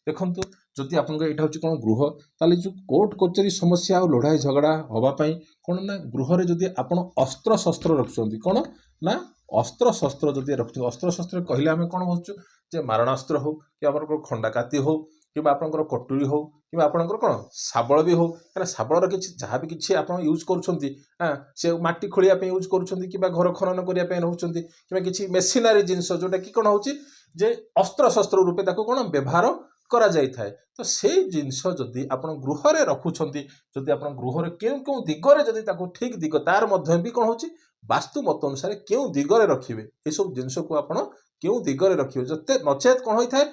देखंतु जदि आपन एटा होची कोन गृह ताले जो कोर्ट कचेरी समस्या और लड़ाई झगड़ा हवा पई कोन ना गृह रे जदि आपन अस्त्र शस्त्र रखुचंती कोन ना अस्त्र शस्त्र जदि रखुचंती अस्त्र शस्त्र कहले आमे कोन बुझछु जे मारणास्त्र हो कि आपन खंडा काती हो कि आपन कटुरी हो कि आपन कोन शाबळ भी हो kana शाबळर किछि जहा भी किछि आपन यूज करूछंती हां से माटी खोलिया पे यूज करूछंती कि घर खनन करिया पे रहउछंती कि किछि मेशिनरी जिंस जोटा कि कोन होची जे अस्त्र शस्त्र रूपे ताको कोन व्यवहार करा जाई थाए तो से जिंस जदि आपन गृह रे रखुछंती जदि आपन गृह रे केउ दिगरे जदि ताको ठीक दिग तार मध्य भी कोन होची वास्तु मत अनुसार केउ दिगरे रखिबे ए सब जिंस को आपन केउ दिगरे रखिबे जते नचेत कोन होई थाए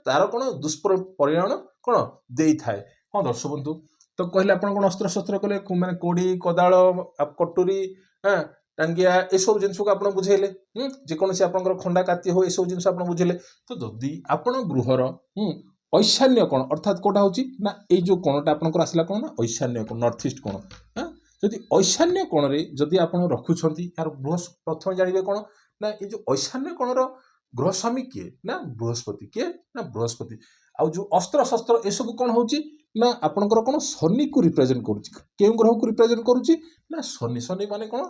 तार कोन दुष्परिणाम कोन देई थाए हां दर्शक बंधु तो कहले आपन कोन अस्त्र शस्त्र कहले माने कोडी कोदाळ कटुरी हां टांगिया ए सब जिंस को आपन बुझेले जे कोन से आपन खंडा काती हो ए सब जिंस आपन बुझेले तो जदि आपन गृहर ऐशान्य कोण अर्थात कोटा होची ना ए जो कोणटा आपन आसला कोण ना ऐशान्य कोण नॉर्थ ईस्ट कोण हां जदि ऐशान्य कोण रे जदि आपन रखुछंती यार गृह प्रथम जानिबे कोण ना ए जो ऐशान्य कोण रो गृह स्वामी किए ना बृहस्पति आउ जो अस्त्र शस्त्र ए सब कोण होची ना आपनकर कोण शनि को रिप्रेजेंट करूची केउ ग्रह को रिप्रेजेंट करूची ना शनि माने कोण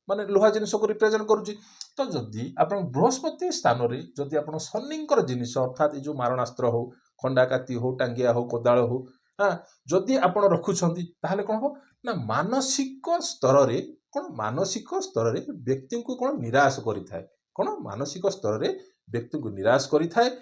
माने लोहा जिनिस को रिप्रेजेंट करूची तो जदि आपन बृहस्पति स्थान रे जदि आपन शनिकर जिनिस अर्थात ए जो मारणास्त्र हो खंडा काती हो टांगिया हो कोदाळ हो हां जदि आपन रखुछंती ताहले कोन हो ना मानसिक स्तर रे व्यक्ति को कोन निराश करि थाए कोन मानसिक स्तर रे व्यक्ति को निराश करि थाए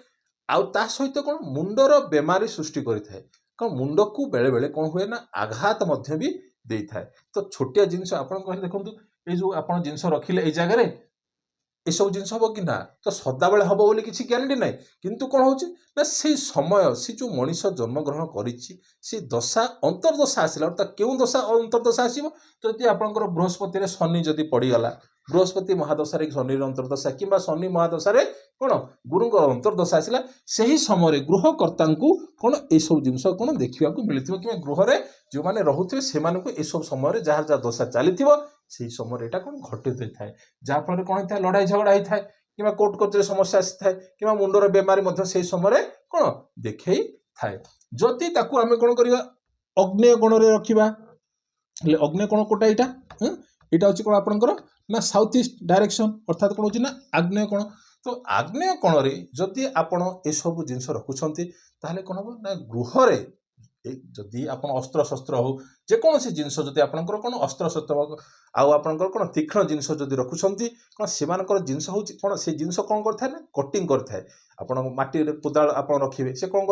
आउ ता सहित कोन मुंडर बेमारी सृष्टि करि थाए कोन मुंड को बेले बेले कोन हुए ना आघात मध्य भी देई थाए तो छोटिया जिंस आपन कहले देखंतु ए जो आपन जिंस रखिले ए जगह रे ए सब जिंस हबो कि ना तो सदा बेले हबो बोली किछि ग्यारंटी नै किंतु कोन होची ना से समय से जो मनीष जन्म ग्रहण करिछि से दशा अंतर्दशा आसिला अर्थात केउ दशा अंतर्दशा आसीबो जदि आपनकर बृहस्पति रे शनि जदि पड़ी गला बृहस्पति महादशा रे शनि अंतर्दशा किंबा शनि महादशा रे कोन गुरुଙ୍କ अंतर्दशा आसिला सही समय रे गृहकर्ता को कोन ए सब जिंस कोन देखिबा को मिलिथिबो कि गृह रे जो माने रहुथिबे से माने को ए सब समय रे जहार जा दशा चलीथिबो सही समय एटा कोन घटित होई थाए जा फल रे कोन थाए लड़ाई झगड़ा होई थाए किंबा कोर्ट कचेरी समस्या आसी थाए किंबा मुंडर बेमारी मध्य सही समय रे कोन देखै थाए जति ताकू आमे कोन करिवा अग्नेय कोण रे रखिबा ले अग्नेय कोण कोटा एटा एटा होची कोन आपनकर ना साउथ ईस्ट डायरेक्शन अर्थात कोन होची ना आग्नेय कोण तो आग्नेय कोण रे जदि आपण ए सब जिंस रखुछंती ताहले कोन हो ना गृह रे जदि आपण अस्त्र शस्त्र हो जे कोन से जिंस जदि आपनकर कोन अस्त्र शस्त्र आउ आपनकर कोन तीक्ष्ण जिंस जदि रखुछंती कोन सेमानकर जिंस होची कोन से जिंस कोन करथाय ना कटिंग करथाय आपण माटी रे कोदाळ आपण रखिबे से कोन